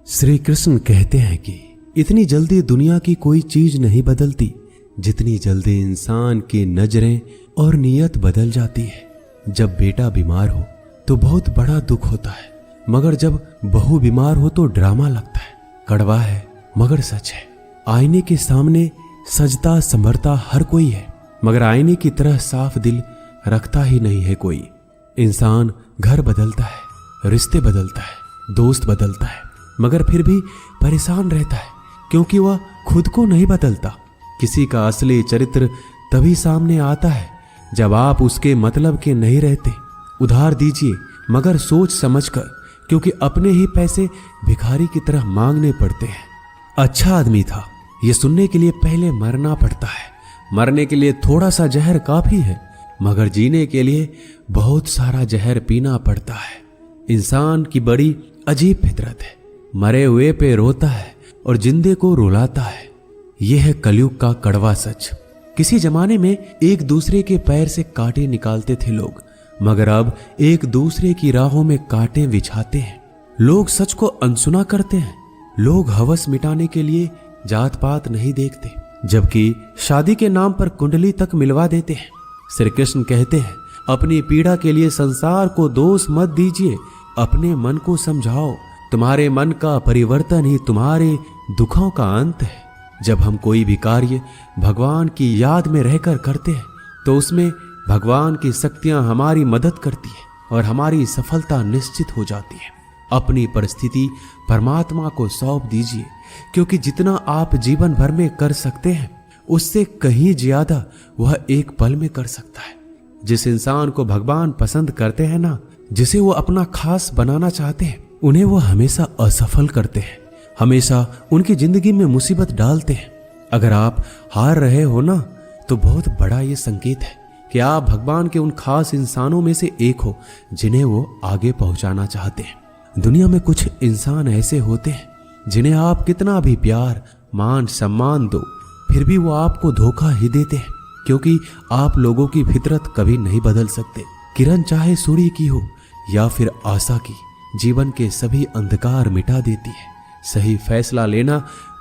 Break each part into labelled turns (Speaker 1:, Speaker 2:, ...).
Speaker 1: श्री कृष्ण कहते हैं कि इतनी जल्दी दुनिया की कोई चीज नहीं बदलती जितनी जल्दी इंसान की नजरें और नीयत बदल जाती है। जब बेटा बीमार हो तो बहुत बड़ा दुख होता है, मगर जब बहू बीमार हो तो ड्रामा लगता है। कड़वा है मगर सच है। आईने के सामने सजता संभरता हर कोई है, मगर आईने की तरह साफ दिल रखता ही नहीं है कोई। इंसान घर बदलता है, रिश्ते बदलता है, दोस्त बदलता है, मगर फिर भी परेशान रहता है क्योंकि वह खुद को नहीं बदलता। किसी का असली चरित्र तभी सामने आता है जब आप उसके मतलब के नहीं रहते। उधार दीजिए मगर सोच समझकर, क्योंकि अपने ही पैसे भिखारी की तरह मांगने पड़ते हैं। अच्छा आदमी था ये सुनने के लिए पहले मरना पड़ता है। मरने के लिए थोड़ा सा जहर काफी है, मगर जीने के लिए बहुत सारा जहर पीना पड़ता है। इंसान की बड़ी अजीब फितरत है, मरे हुए पे रोता है और जिंदे को रुलाता है। यह है कलयुग का कड़वा सच। किसी जमाने में एक दूसरे के पैर से कांटे निकालते थे लोग, मगर अब एक दूसरे की राहों में कांटे बिछाते हैं। लोग सच को अनसुना करते हैं। लोग हवस मिटाने के लिए जात पात नहीं देखते, जबकि शादी के नाम पर कुंडली तक मिलवा देते हैं। श्री कृष्ण कहते हैं, अपनी पीड़ा के लिए संसार को दोष मत दीजिए, अपने मन को समझाओ। तुम्हारे मन का परिवर्तन ही तुम्हारे दुखों का अंत है। जब हम कोई भी कार्य भगवान की याद में रहकर करते हैं तो उसमें भगवान की शक्तियां हमारी मदद करती है और हमारी सफलता निश्चित हो जाती है। अपनी परिस्थिति परमात्मा को सौंप दीजिए, क्योंकि जितना आप जीवन भर में कर सकते हैं उससे कहीं ज्यादा वह एक पल में कर सकता है। जिस इंसान को भगवान पसंद करते हैं ना, जिसे वो अपना खास बनाना चाहते हैं, उन्हें वो हमेशा असफल करते हैं, हमेशा उनकी जिंदगी में मुसीबत डालते हैं। अगर आप हार रहे हो ना, तो बहुत बड़ा ये संकेत है कि आप भगवान के उन खास इंसानों में से एक हो जिन्हें वो आगे पहुंचाना चाहते हैं। दुनिया में कुछ इंसान ऐसे होते हैं जिन्हें आप कितना भी प्यार मान सम्मान दो, फिर भी वो आपको धोखा ही देते हैं, क्योंकि आप लोगों की फितरत कभी नहीं बदल सकते। किरण चाहे सूर्य की हो या फिर आशा की, जीवन के सभी अंधकार मिटा देती है। सही फैसला लेना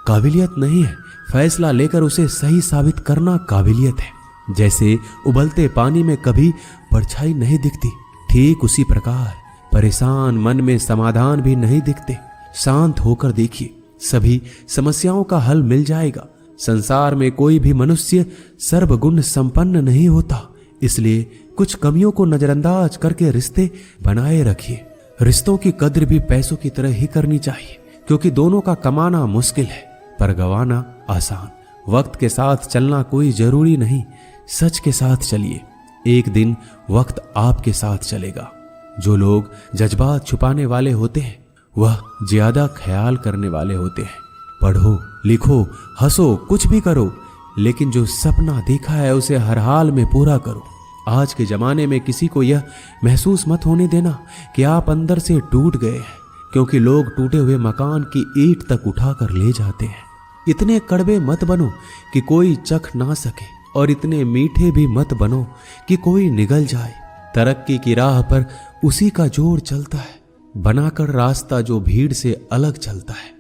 Speaker 1: काबिलियत नहीं है, फैसला लेकर उसे सही साबित करना काबिलियत है। जैसे उबलते पानी में कभी परछाई नहीं दिखती, ठीक उसी प्रकार परेशान मन में समाधान भी नहीं दिखते। शांत होकर देखिए, सभी समस्याओं का हल मिल जाएगा। संसार में कोई भी मनुष्य सर्वगुण संपन्न नहीं होता, इसलिए कुछ कमियों को नजरअंदाज करके रिश्ते बनाए रखिए। रिश्तों की कद्र भी पैसों की तरह ही करनी चाहिए, क्योंकि दोनों का कमाना मुश्किल है पर गंवाना आसान। वक्त के साथ चलना कोई जरूरी नहीं, सच के साथ चलिए, एक दिन वक्त आपके साथ चलेगा। जो लोग जज्बात छुपाने वाले होते हैं वह ज्यादा ख्याल करने वाले होते हैं। पढ़ो लिखो हंसो कुछ भी करो, लेकिन जो सपना देखा है उसे हर हाल में पूरा करो। आज के जमाने में किसी को यह महसूस मत होने देना कि आप अंदर से टूट गए हैं, क्योंकि लोग टूटे हुए मकान की ईंट तक उठाकर ले जाते हैं। इतने कड़वे मत बनो कि कोई चख ना सके, और इतने मीठे भी मत बनो कि कोई निगल जाए। तरक्की की राह पर उसी का जोर चलता है, बनाकर रास्ता जो भीड़ से अलग चलता है।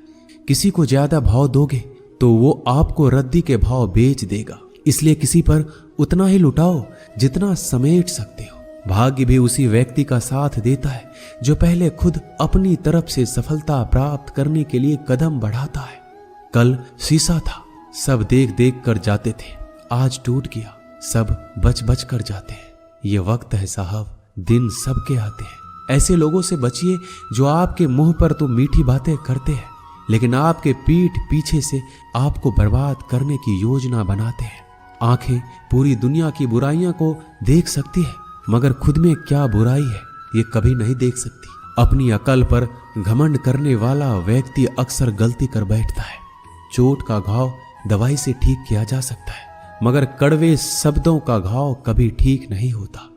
Speaker 1: किसी को ज्यादा भाव दोगे तो वो आपको रद्दी के भाव बेच देगा, इसलिए किसी पर उतना ही लुटाओ जितना समेट सकते हो। भाग्य भी उसी व्यक्ति का साथ देता है जो पहले खुद अपनी तरफ से सफलता प्राप्त करने के लिए कदम बढ़ाता है। कल शीशा था, सब देख देख कर जाते थे, आज टूट गया, सब बच बच कर जाते हैं। ये वक्त है साहब, दिन सबके आते हैं। ऐसे लोगों से बचिए जो आपके मुंह पर तो मीठी बातें करते हैं, लेकिन आपके पीठ पीछे से आपको बर्बाद करने की योजना बनाते हैं। आंखें पूरी दुनिया की बुराइयों को देख सकती है, मगर खुद में क्या बुराई है ये कभी नहीं देख सकती। अपनी अकल पर घमंड करने वाला व्यक्ति अक्सर गलती कर बैठता है। चोट का घाव दवाई से ठीक किया जा सकता है, मगर कड़वे शब्दों का घाव कभी ठीक नहीं होता।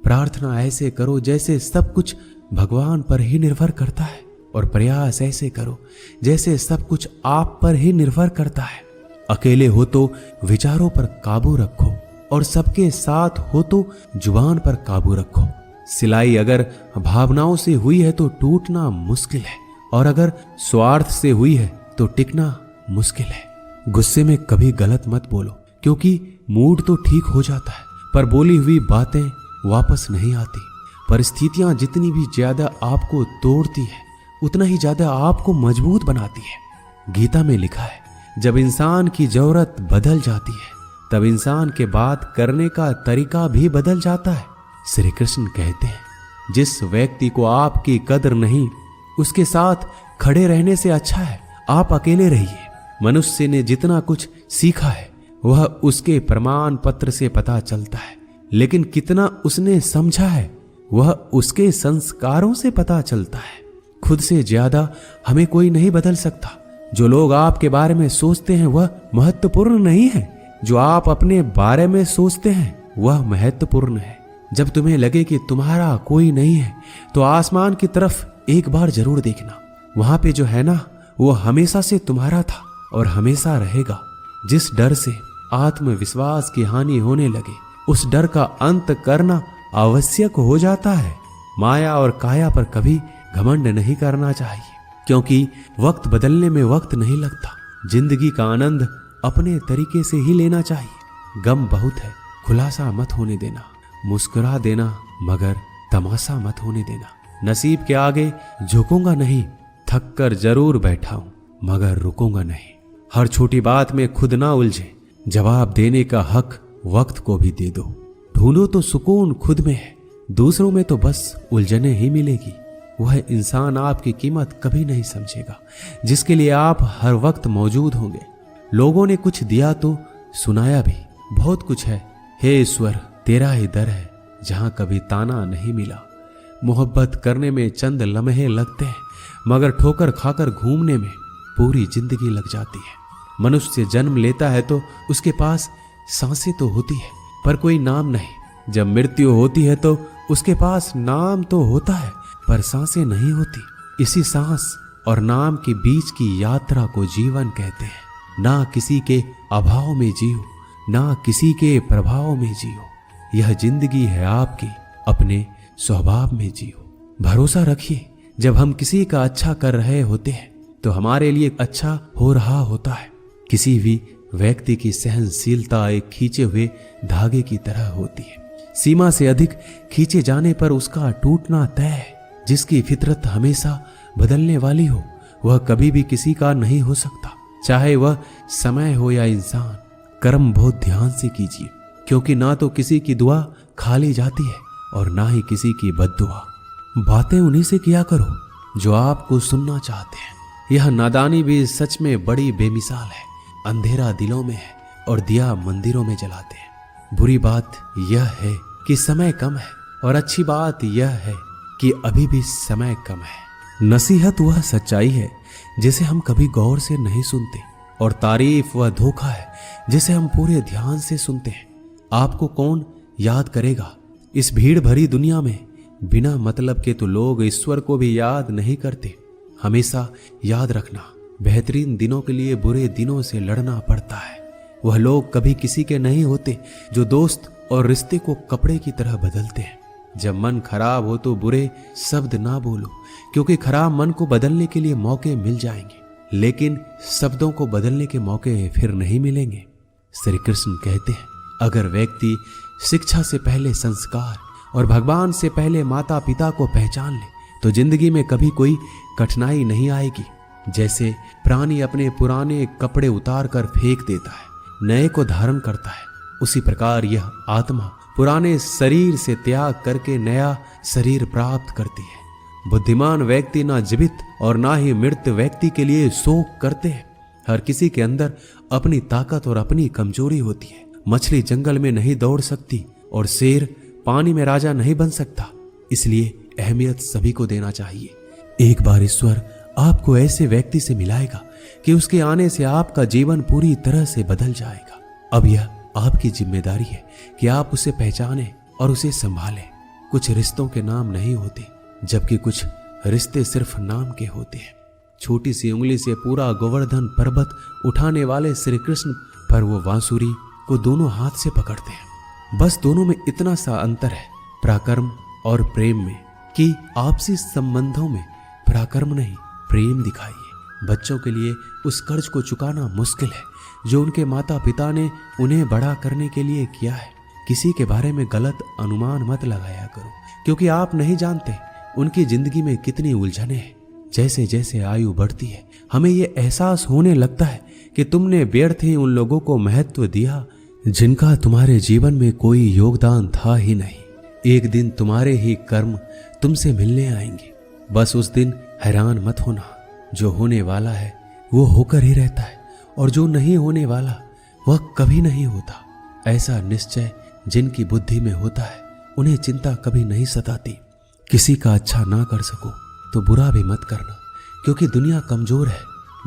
Speaker 1: प्रार्थना ऐसे करो जैसे सब कुछ भगवान पर ही निर्भर करता है, और प्रयास ऐसे करो जैसे सब कुछ आप पर ही निर्भर करता है। अकेले हो तो विचारों पर काबू रखो, और सबके साथ हो तो जुबान पर काबू रखो। सिलाई अगर भावनाओं से हुई है तो टूटना मुश्किल है, और अगर स्वार्थ से हुई है तो टिकना मुश्किल है। गुस्से में कभी गलत मत बोलो, क्योंकि मूड तो ठीक हो जाता है पर बोली हुई बातें वापस नहीं आती। परिस्थितियां जितनी भी ज्यादा आपको तोड़ती है उतना ही ज्यादा आपको मजबूत बनाती है। गीता में लिखा है, जब इंसान की जरूरत बदल जाती है तब इंसान के बात करने का तरीका भी बदल जाता है। श्री कृष्ण कहते हैं, जिस व्यक्ति को आपकी कदर नहीं उसके साथ खड़े रहने से अच्छा है आप अकेले रहिए। मनुष्य ने जितना कुछ सीखा है वह उसके प्रमाण पत्र से पता चलता है, लेकिन कितना उसने समझा है वह उसके संस्कारों से पता चलता है। खुद से ज्यादा हमें कोई नहीं बदल सकता। जो लोग आपके बारे में सोचते हैं वह महत्वपूर्ण नहीं है, जो आप अपने बारे में सोचते हैं वह महत्वपूर्ण है। जब तुम्हें लगे कि तुम्हारा कोई नहीं है तो आसमान की तरफ एक बार जरूर देखना। वहां पे जो है ना वो हमेशा से तुम्हारा था और हमेशा रहेगा। जिस डर से आत्मविश्वास की हानि होने लगे उस डर का अंत करना आवश्यक हो जाता है। माया और काया पर कभी घमंड नहीं करना चाहिए, क्योंकि वक्त बदलने में वक्त नहीं लगता। जिंदगी का आनंद अपने तरीके से ही लेना चाहिए। गम बहुत है, खुलासा मत होने देना। मुस्कुरा देना मगर तमाशा मत होने देना। नसीब के आगे झुकूंगा नहीं, थक कर जरूर बैठा हूं मगर रुकूंगा नहीं। हर छोटी बात में खुद ना उलझे, जवाब देने का हक वक्त को भी दे दो। ढूंढो तो सुकून खुद में है, दूसरों में तो बस उलझने ही मिलेगी। वह इंसान आपकी कीमत कभी नहीं समझेगा जिसके लिए आप हर वक्त मौजूद होंगे। लोगों ने कुछ दिया तो सुनाया भी, बहुत कुछ है। हे ईश्वर, तेरा ही दर है जहां कभी ताना नहीं मिला। मोहब्बत करने में चंद लम्हे लगते हैं मगर ठोकर खाकर घूमने में पूरी जिंदगी लग जाती है। मनुष्य जन्म लेता है तो उसके पास सांसें तो होती है पर कोई नाम नहीं। जब मृत्यु होती है तो उसके पास नाम तो होता है पर सांसें नहीं होती। इसी सांस और नाम के बीच की यात्रा को जीवन कहते हैं। ना किसी के अभाव में जियो, ना किसी के प्रभाव में जियो। यह जिंदगी है आपकी, अपने स्वभाव में जियो। भरोसा रखिए, जब हम किसी का अच्छा कर रहे होते हैं तो हमारे लिए अच्छा हो रहा होता है। किसी भी व्यक्ति की सहनशीलता एक खींचे हुए धागे की तरह होती है। सीमा से अधिक खींचे जाने पर उसका टूटना तय है। जिसकी फितरत हमेशा बदलने वाली हो वह कभी भी किसी का नहीं हो सकता, चाहे वह समय हो या इंसान। कर्म बहुत ध्यान से कीजिए, क्योंकि ना तो किसी की दुआ खाली जाती है और ना ही किसी की बद्दुआ। बातें उन्हीं से किया करो जो आपको सुनना चाहते हैं। यह नादानी भी सच में बड़ी बेमिसाल है। अंधेरा दिलों में है और दिया मंदिरों में जलाते हैं। बुरी बात यह है कि समय कम है और अच्छी बात यह है कि अभी भी समय कम है। नसीहत वह सच्चाई है जिसे हम कभी गौर से नहीं सुनते और तारीफ वह धोखा है जिसे हम पूरे ध्यान से सुनते हैं। आपको कौन याद करेगा इस भीड़ भरी दुनिया में? बिना मतलब के तो लोग ईश्वर को भी याद नहीं करते। हमेशा याद रखना, बेहतरीन दिनों के लिए बुरे दिनों से लड़ना पड़ता है। वह लोग कभी किसी के नहीं होते जो दोस्त और रिश्ते को कपड़े की तरह बदलते हैं। जब मन खराब हो तो बुरे शब्द ना बोलो, क्योंकि खराब मन को बदलने के लिए मौके मिल जाएंगे, लेकिन शब्दों को बदलने के मौके फिर नहीं मिलेंगे। श्री कृष्ण कहते हैं, अगर व्यक्ति शिक्षा से पहले संस्कार और भगवान से पहले माता पिता को पहचान ले तो जिंदगी में कभी कोई कठिनाई नहीं आएगी। जैसे प्राणी अपने पुराने कपड़े उतार कर फेंक देता है, नए को धारण करता है, उसी प्रकार यह आत्मा पुराने शरीर से त्याग करके नया शरीर प्राप्त करती है। बुद्धिमान व्यक्ति ना जीवित और ना ही मृत व्यक्ति के लिए शोक करते हैं। हर किसी के अंदर अपनी ताकत और अपनी कमजोरी होती है। मछली जंगल में नहीं दौड़ सकती और शेर पानी में राजा नहीं बन सकता, इसलिए अहमियत सभी को देना चाहिए। एक बार ईश्वर आपको ऐसे व्यक्ति से मिलाएगा कि उसके आने से आपका जीवन पूरी तरह से बदल जाएगा। अब यह आपकी जिम्मेदारी है कि आप उसे पहचानें और उसे संभालें। कुछ रिश्तों के नाम नहीं होते, जबकि कुछ रिश्ते सिर्फ नाम के होते हैं। छोटी सी उंगली से पूरा गोवर्धन पर्वत उठाने वाले श्री कृष्ण पर वो बांसुरी को दोनों हाथ से पकड़ते हैं। बस दोनों में इतना सा अंतर है पराक्रम और प्रेम में, कि आपसी संबंधों में पराक्रम नहीं प्रेम दिखाइए। बच्चों के लिए उस कर्ज को चुकाना मुश्किल है जो उनके माता पिता ने उन्हें बड़ा करने के लिए किया है। किसी के बारे में गलत अनुमान मत लगाया करो, क्योंकि आप नहीं जानते उनकी जिंदगी में कितनी उलझनें हैं। जैसे जैसे आयु बढ़ती है हमें ये एहसास होने लगता है कि तुमने व्यर्थ ही उन लोगों को महत्व दिया जिनका तुम्हारे जीवन में कोई योगदान था ही नहीं। एक दिन तुम्हारे ही कर्म तुमसे मिलने आएंगे। बस उस दिन हैरान मत होना। जो होने वाला है वो होकर ही रहता है, और जो नहीं होने वाला वह कभी नहीं होता। ऐसा निश्चय जिनकी बुद्धि में होता है उन्हें चिंता कभी नहीं सताती। किसी का अच्छा ना कर सको तो बुरा भी मत करना, क्योंकि दुनिया कमजोर है,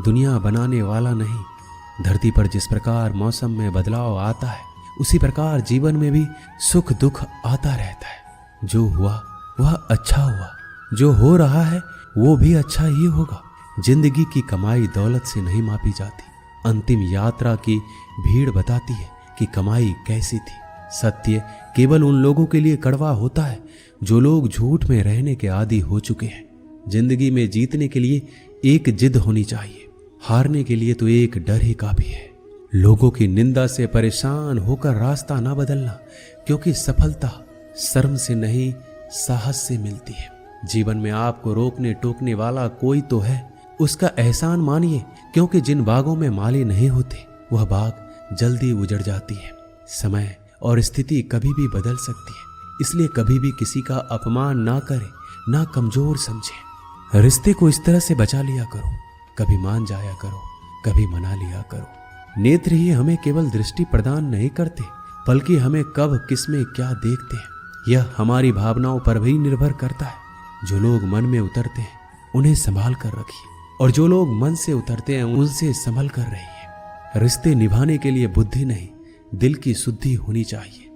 Speaker 1: दुनिया बनाने वाला नहीं। धरती पर जिस प्रकार मौसम में बदलाव आता है उसी प्रकार जीवन में भी सुख दुख आता रहता है। जो हुआ वह अच्छा हुआ, जो हो रहा है वो भी अच्छा ही होगा। जिंदगी की कमाई दौलत से नहीं मापी जाती। अंतिम यात्रा की भीड़ बताती है कि कमाई कैसी थी। सत्य केवल उन लोगों के लिए कड़वा होता है जो लोग झूठ में रहने के आदी हो चुके हैं। जिंदगी में जीतने के लिए एक जिद होनी चाहिए, हारने के लिए तो एक डर ही काफी है। लोगों की निंदा से परेशान होकर रास्ता ना बदलना, क्योंकि सफलता शर्म से नहीं साहस से मिलती है। जीवन में आपको रोकने टोकने वाला कोई तो है, उसका एहसान मानिए, क्योंकि जिन बागों में माली नहीं होते वह बाग जल्दी उजड़ जाती है। समय और स्थिति कभी भी बदल सकती है, इसलिए कभी भी किसी का अपमान ना करें, ना कमजोर समझें। रिश्ते को इस तरह से बचा लिया करो, कभी मान जाया करो, कभी मना लिया करो। नेत्र ही हमें केवल दृष्टि प्रदान नहीं करते, बल्कि हमें कब किसमें क्या देखते हैं यह हमारी भावनाओं पर भी निर्भर करता है। जो लोग मन में उतरते हैं उन्हें संभाल कर रखिए, और जो लोग मन से उतरते हैं उनसे संभल कर रहिए। रिश्ते निभाने के लिए बुद्धि नहीं, दिल की शुद्धि होनी चाहिए।